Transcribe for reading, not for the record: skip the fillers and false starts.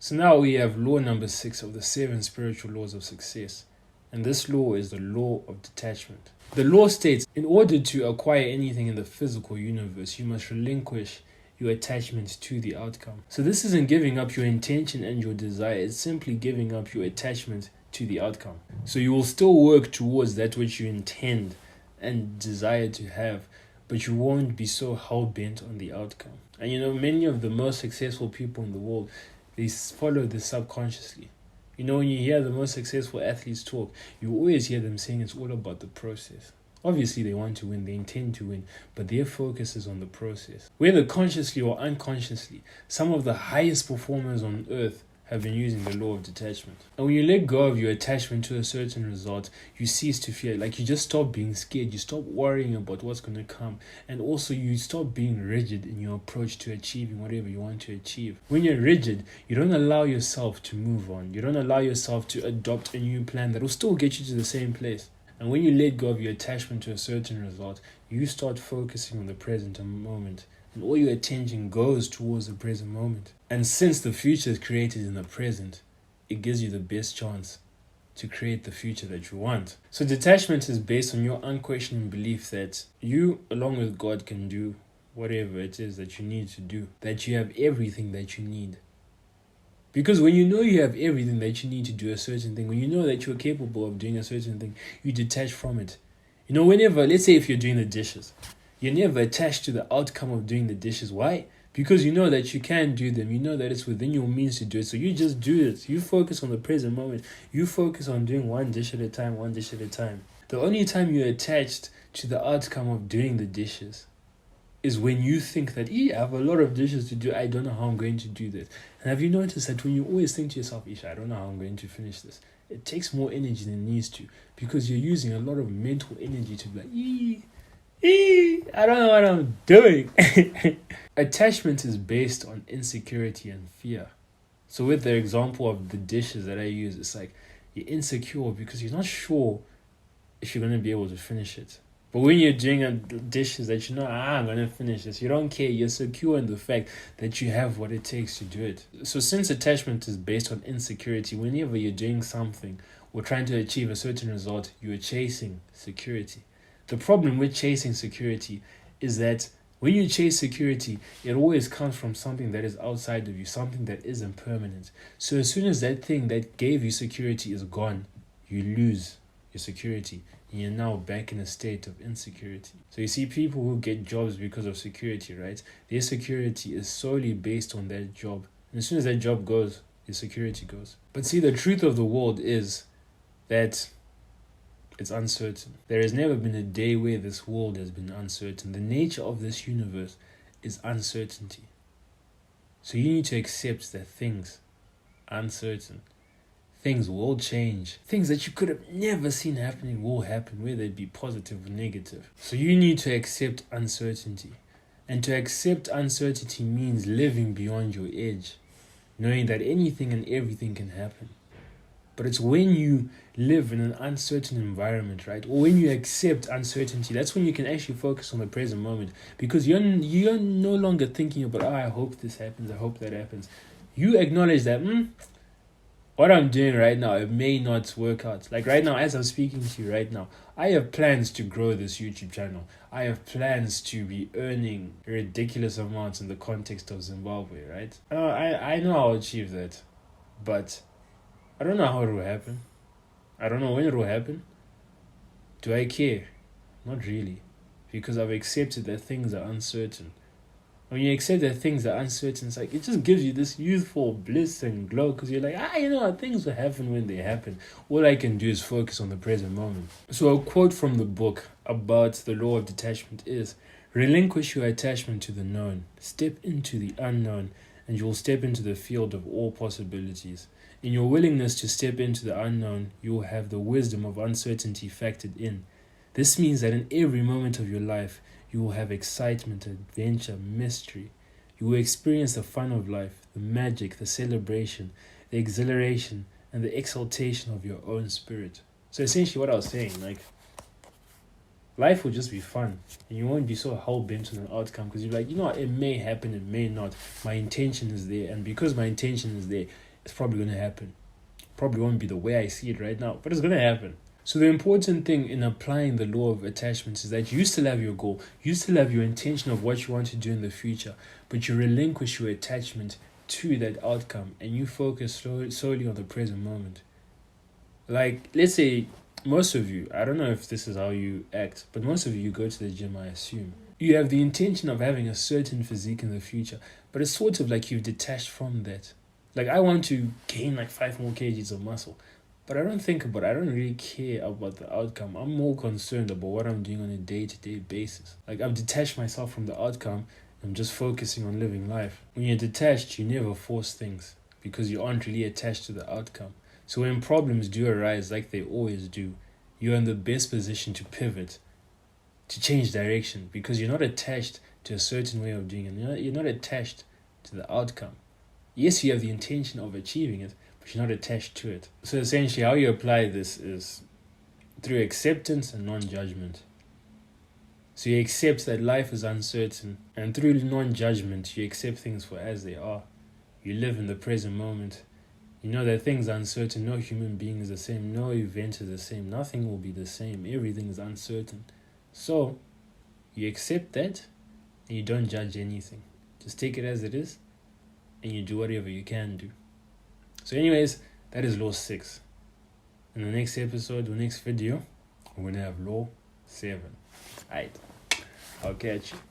So now we have law number 6 of the 7 spiritual laws of success. And this law is the law of detachment. The law states, in order to acquire anything in the physical universe, you must relinquish your attachment to the outcome. So this isn't giving up your intention and your desire, it's simply giving up your attachment to the outcome. So you will still work towards that which you intend and desire to have, but you won't be so hell-bent on the outcome. And many of the most successful people in the world, they follow this subconsciously. When you hear the most successful athletes talk, you always hear them saying it's all about the process. Obviously, they want to win, they intend to win, but their focus is on the process. Whether consciously or unconsciously, some of the highest performers on earth have been using the law of detachment. And when you let go of your attachment to a certain result, you cease to fear. Like, you just stop being scared, you stop worrying about what's going to come, and also you stop being rigid in your approach to achieving whatever you want to achieve. When you're rigid, you don't allow yourself to move on. You don't allow yourself to adopt a new plan that will still get you to the same place. And when you let go of your attachment to a certain result, you start focusing on the present moment. And all your attention goes towards the present moment. And since the future is created in the present, it gives you the best chance to create the future that you want. So detachment is based on your unquestioning belief that you, along with God, can do whatever it is that you need to do, that you have everything that you need. Because when you know you have everything that you need to do a certain thing, when you know that you're capable of doing a certain thing, you detach from it. Whenever, let's say if you're doing the dishes, you're never attached to the outcome of doing the dishes. Why? Because you know that you can do them. You know that it's within your means to do it. So you just do it. You focus on the present moment. You focus on doing one dish at a time, one dish at a time. The only time you're attached to the outcome of doing the dishes is when you think that, I have a lot of dishes to do. I don't know how I'm going to do this. And have you noticed that when you always think to yourself, I don't know how I'm going to finish this, it takes more energy than it needs to, because you're using a lot of mental energy to be like, I don't know what I'm doing. Attachment is based on insecurity and fear. So with the example of the dishes that I use, it's like you're insecure because you're not sure if you're going to be able to finish it. But when you're doing dishes that I'm going to finish this, you don't care. You're secure in the fact that you have what it takes to do it. So since attachment is based on insecurity, whenever you're doing something or trying to achieve a certain result, you're chasing security. The problem with chasing security is that when you chase security, it always comes from something that is outside of you, something that isn't permanent. So as soon as that thing that gave you security is gone, you lose your security. And you're now back in a state of insecurity. So you see people who get jobs because of security, right? Their security is solely based on that job. And as soon as that job goes, your security goes. But see, the truth of the world is that it's uncertain. There has never been a day where this world has been uncertain. The nature of this universe is uncertainty. So you need to accept that things are uncertain. Things will change. Things that you could have never seen happening will happen, whether it be positive or negative. So you need to accept uncertainty. And to accept uncertainty means living beyond your edge, knowing that anything and everything can happen. But it's when you live in an uncertain environment, right? Or when you accept uncertainty, that's when you can actually focus on the present moment. Because you're no longer thinking about, I hope this happens, I hope that happens. You acknowledge that, what I'm doing right now, it may not work out. Like right now, as I'm speaking to you right now, I have plans to grow this YouTube channel. I have plans to be earning ridiculous amounts in the context of Zimbabwe, right? I know I'll achieve that. But I don't know how it will happen. I don't know when it will happen. Do I care? Not really. Because I've accepted that things are uncertain. When you accept that things are uncertain, it's like it just gives you this youthful bliss and glow, because you're like, things will happen when they happen. All I can do is focus on the present moment. So a quote from the book about the law of detachment is, relinquish your attachment to the known, step into the unknown, and you will step into the field of all possibilities. In your willingness to step into the unknown, you will have the wisdom of uncertainty factored in. This means that in every moment of your life, you will have excitement, adventure, mystery. You will experience the fun of life, the magic, the celebration, the exhilaration, and the exaltation of your own spirit. So essentially what I was saying, like, life will just be fun. And you won't be so hell-bent on an outcome, because you're like, it may happen, it may not. My intention is there. And because my intention is there, it's probably going to happen. Probably won't be the way I see it right now, but it's going to happen. So the important thing in applying the law of attachment is that you still have your goal, you still have your intention of what you want to do in the future, but you relinquish your attachment to that outcome and you focus solely on the present moment. Like, let's say most of you, I don't know if this is how you act, but most of you go to the gym, I assume. You have the intention of having a certain physique in the future, but it's sort of like you've detached from that. Like, I want to gain like 5 more kgs of muscle, but I don't really care about the outcome. I'm more concerned about what I'm doing on a day-to-day basis. Like, I've detached myself from the outcome. I'm just focusing on living life. When you're detached, you never force things because you aren't really attached to the outcome. So when problems do arise, like they always do, you're in the best position to pivot, to change direction, because you're not attached to a certain way of doing it. You're not attached to the outcome. Yes, you have the intention of achieving it, but you're not attached to it. So essentially, how you apply this is through acceptance and non-judgment. So you accept that life is uncertain, and through non-judgment, you accept things for as they are. You live in the present moment. You know that things are uncertain. No human being is the same. No event is the same. Nothing will be the same. Everything is uncertain. So you accept that, and you don't judge anything. Just take it as it is, and you do whatever you can do. So anyways, that is law 6. In the next episode, the next video, we're going to have law 7. Alright, I'll catch you.